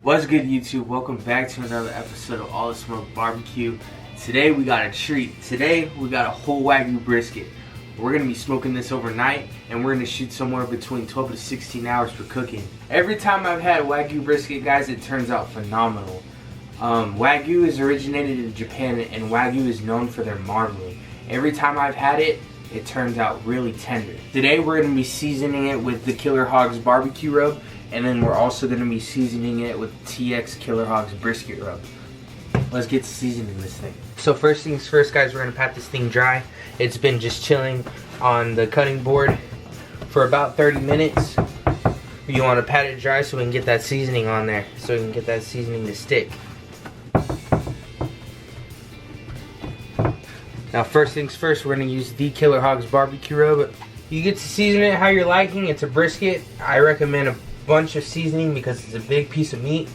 What's good, YouTube? Welcome back to another episode of All the Smoke Barbecue. Today we got a treat. Today we got a whole Wagyu brisket. We're going to be smoking this overnight and we're going to shoot somewhere between 12 to 16 hours for cooking. Every time I've had Wagyu brisket, guys, it turns out phenomenal. Wagyu is originated in Japan and Wagyu is known for their marbling. Every time I've had it, it turns out really tender. Today we're going to be seasoning it with the Killer Hogs BBQ Rub, and then we're also going to be seasoning it with TX Killer Hogs Brisket Rub. Let's get to seasoning this thing. So first things first, guys, we're going to pat this thing dry. It's been just chilling on the cutting board for about 30 minutes. You want to pat it dry so we can get that seasoning on there, so we can get that seasoning to stick. Now first things first, we're going to use the Killer Hogs BBQ Rub. You get to season it how you're liking. It's a brisket. I recommend a bunch of seasoning because it's a big piece of meat.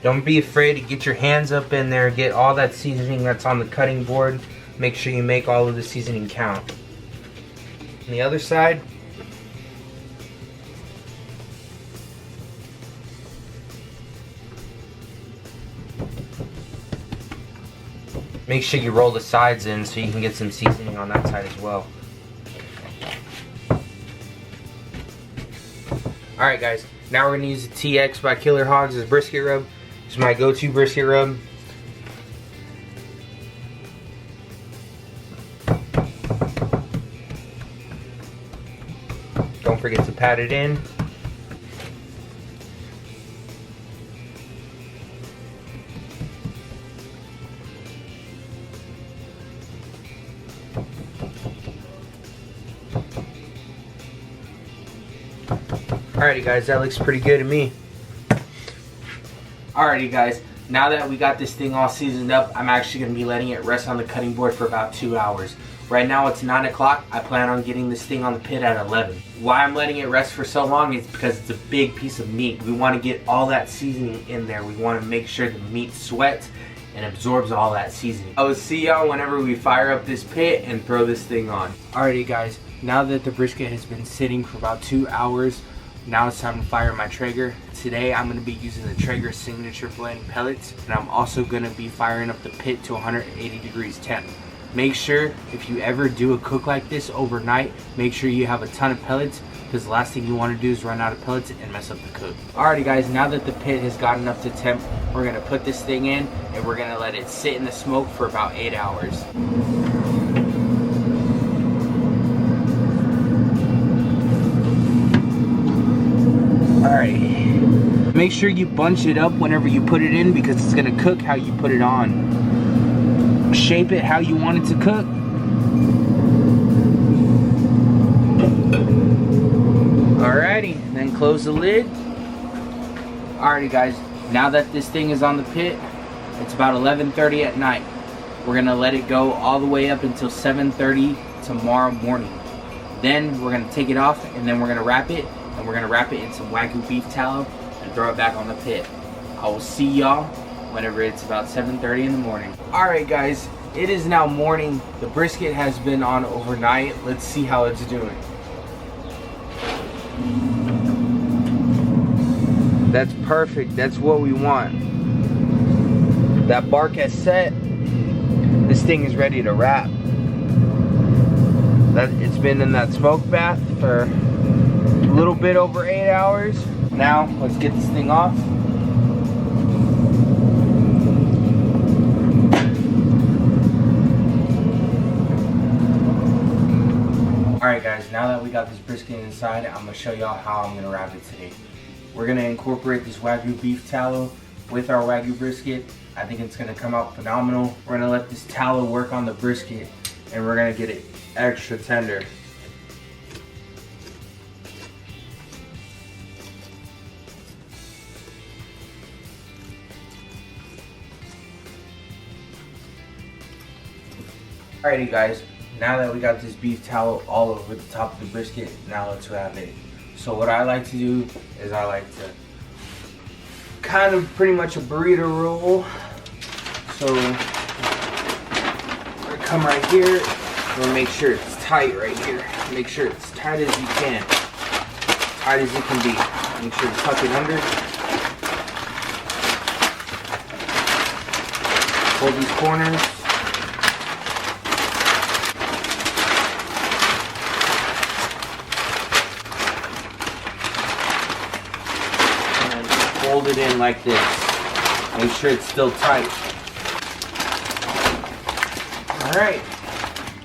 Don't be afraid to get your hands up in there, get all that seasoning that's on the cutting board. Make sure you make all of the seasoning count. On the other side, make sure you roll the sides in so you can get some seasoning on that side as well. Alright, guys, now we're going to use the TX by Killer Hogs as brisket rub. It's my go-to brisket rub. Don't forget to pat it in. Alrighty, guys, that looks pretty good to me. Alrighty, guys, now that we got this thing all seasoned up, I'm actually going to be letting it rest on the cutting board for about 2 hours. Right now it's 9 o'clock. I plan on getting this thing on the pit at 11. Why I'm letting it rest for so long is because it's a big piece of meat. We want to get all that seasoning in there. We want to make sure the meat sweats and absorbs all that seasoning. I will see y'all whenever we fire up this pit and throw this thing on. Alrighty, guys, now that the brisket has been sitting for about 2 hours, now it's time to fire my Traeger. Today I'm going to be using the Traeger Signature Blend pellets, and I'm also going to be firing up the pit to 180 degrees temp. Make sure if you ever do a cook like this overnight, make sure you have a ton of pellets, because the last thing you want to do is run out of pellets and mess up the cook. Alrighty, guys, now that the pit has gotten up to temp, we're going to put this thing in and we're going to let it sit in the smoke for about 8 hours. Alright, make sure you bunch it up whenever you put it in because it's going to cook how you put it on. Shape it how you want it to cook. Alrighty, then close the lid. Alrighty, guys, now that this thing is on the pit, it's about 11:30 at night. We're going to let it go all the way up until 7:30 tomorrow morning. Then we're going to take it off and then we're going to wrap it. And we're going to wrap it in some Wagyu beef tallow and throw it back on the pit. I will see y'all whenever it's about 7:30 in the morning. Alright, guys, it is now morning. The brisket has been on overnight. Let's see how it's doing. That's perfect. That's what we want. That bark has set. This thing is ready to wrap. It's been in that smoke bath for a little bit over 8 hours. Now let's get this thing off. Alright, guys, now that we got this brisket inside, I'm going to show y'all how I'm going to wrap it today. We're going to incorporate this Wagyu beef tallow with our Wagyu brisket. I think it's going to come out phenomenal. We're going to let this tallow work on the brisket and we're going to get it extra tender. Alrighty, guys, now that we got this beef tallow all over the top of the brisket, now let's wrap it. So what I like to do is I like to kind of pretty much a burrito roll. So come right here. We'll make sure it's tight right here. make sure it's tight as you can. Tight as it can be. Make sure to tuck it under. Hold these corners. And fold it in like this. Make sure it's still tight.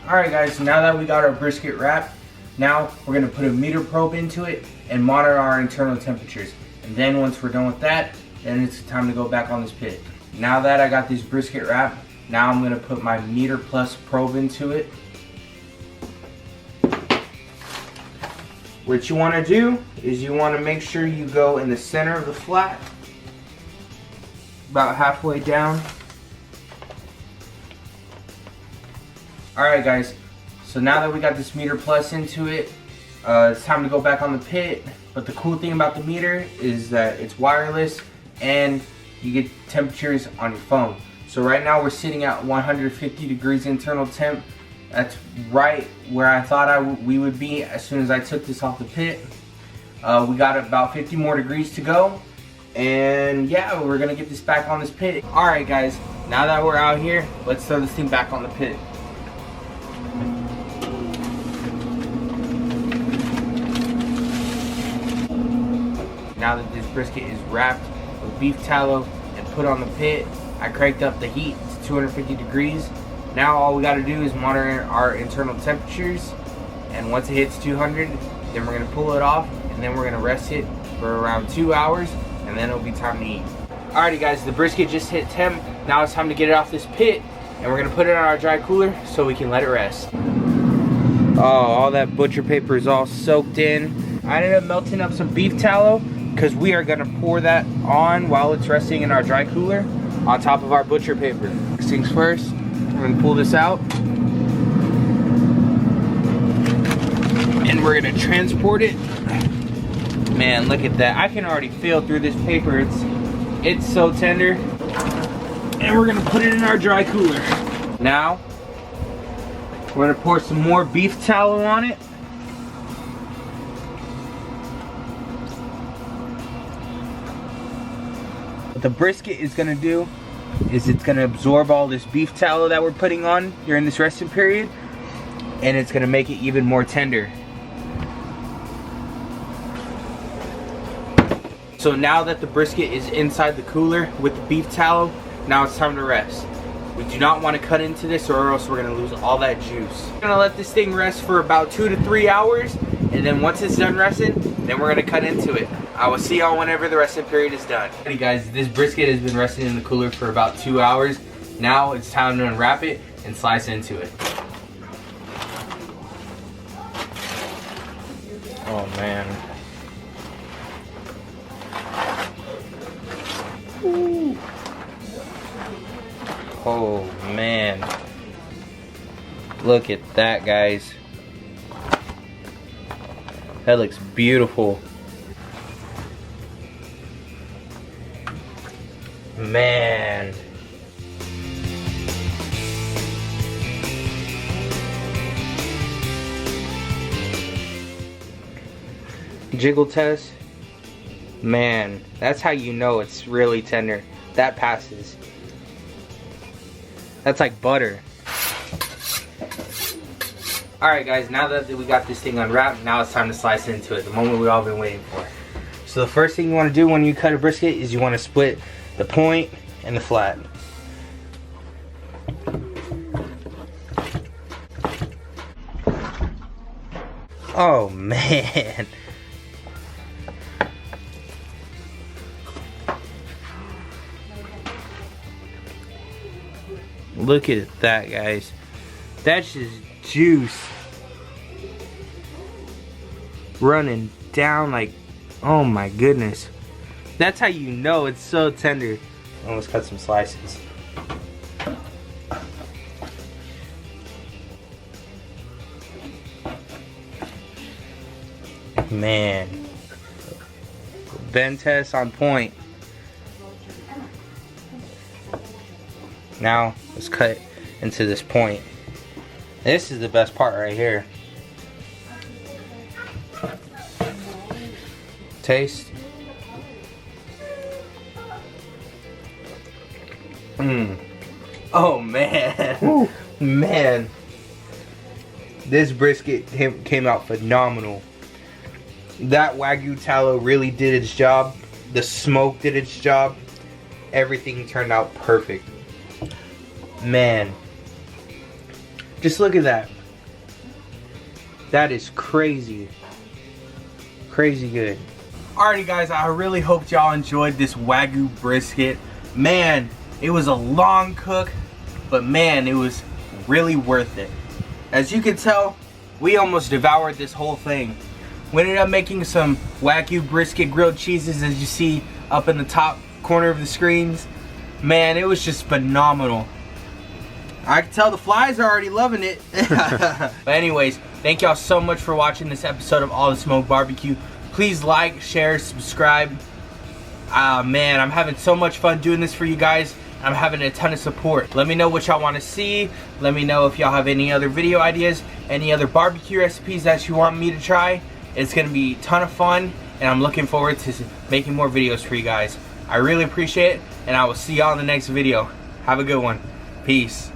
Alright guys, now that we got our brisket wrap, now we're going to put a meter probe into it and monitor our internal temperatures. And then once we're done with that, then it's time to go back on this pit. Now that I got this brisket wrap, now I'm going to put my meter plus probe into it. What you want to do is you want to make sure you go in the center of the flat, about halfway down. Alright guys, so now that we got this meter plus into it, it's time to go back on the pit. But the cool thing about the meter is that it's wireless and you get temperatures on your phone. So right now we're sitting at 150 degrees internal temp. That's right where I thought we would be as soon as I took this off the pit. We got about 50 more degrees to go. And yeah, we're gonna get this back on this pit. Alright guys, now that we're out here, let's throw this thing back on the pit. Now that this brisket is wrapped with beef tallow and put on the pit, I cranked up the heat to 250 degrees. Now all we got to do is monitor our internal temperatures, and once it hits 200, then we're going to pull it off, and then we're going to rest it for around 2 hours, and then it'll be time to eat. Alrighty guys, the brisket just hit temp. Now it's time to get it off this pit, and we're going to put it on our dry cooler so we can let it rest. Oh, all that butcher paper is all soaked in. I ended up melting up some beef tallow because we are going to pour that on while it's resting in our dry cooler on top of our butcher paper. First things first, we're going to pull this out and we're going to transport it. Man, look at that. I can already feel through this paper. It's so tender. And we're going to put it in our dry cooler. Now, we're going to pour some more beef tallow on it. What the brisket is going to do is it's going to absorb all this beef tallow that we're putting on during this resting period, and it's going to make it even more tender. So now that the brisket is inside the cooler with the beef tallow, now it's time to rest. We do not want to cut into this or else we're going to lose all that juice. We're going to let this thing rest for about 2 to 3 hours, and then once it's done resting, then we're going to cut into it. I will see y'all whenever the resting period is done. Alrighty guys, this brisket has been resting in the cooler for about 2 hours. Now it's time to unwrap it and slice into it. Oh man. Ooh. Oh man. Look at that, guys. That looks beautiful. Man. Jiggle test. Man, that's how you know it's really tender. That passes. That's like butter. Alright guys, now that we got this thing unwrapped, now it's time to slice into it, the moment we've all been waiting for. So the first thing you want to do when you cut a brisket is you want to split the point and the flat. Oh man. Look at that, guys. That's just juice running down like, oh my goodness. That's how you know it's so tender. Let's cut some slices. Man. Bend test on point. Now let's cut into this point. This is the best part right here. taste. Oh man. Woo. Man. This brisket came out phenomenal. That Wagyu tallow really did its job. The smoke did its job. Everything turned out perfect. Man. Just look at that. That is crazy. Crazy good. Alrighty guys, I really hope y'all enjoyed this Wagyu brisket. Man, it was a long cook, but man, it was really worth it. As you can tell, we almost devoured this whole thing. We ended up making some Wagyu brisket grilled cheeses, as you see up in the top corner of the screens. Man, it was just phenomenal. I can tell the flies are already loving it. But anyways, thank y'all so much for watching this episode of All the Smoke Barbecue. Please like, share, subscribe. Man, I'm having so much fun doing this for you guys. I'm having a ton of support. Let me know what y'all want to see. Let me know if y'all have any other video ideas, any other barbecue recipes that you want me to try. It's going to be a ton of fun, and I'm looking forward to making more videos for you guys. I really appreciate it, and I will see y'all in the next video. Have a good one. Peace.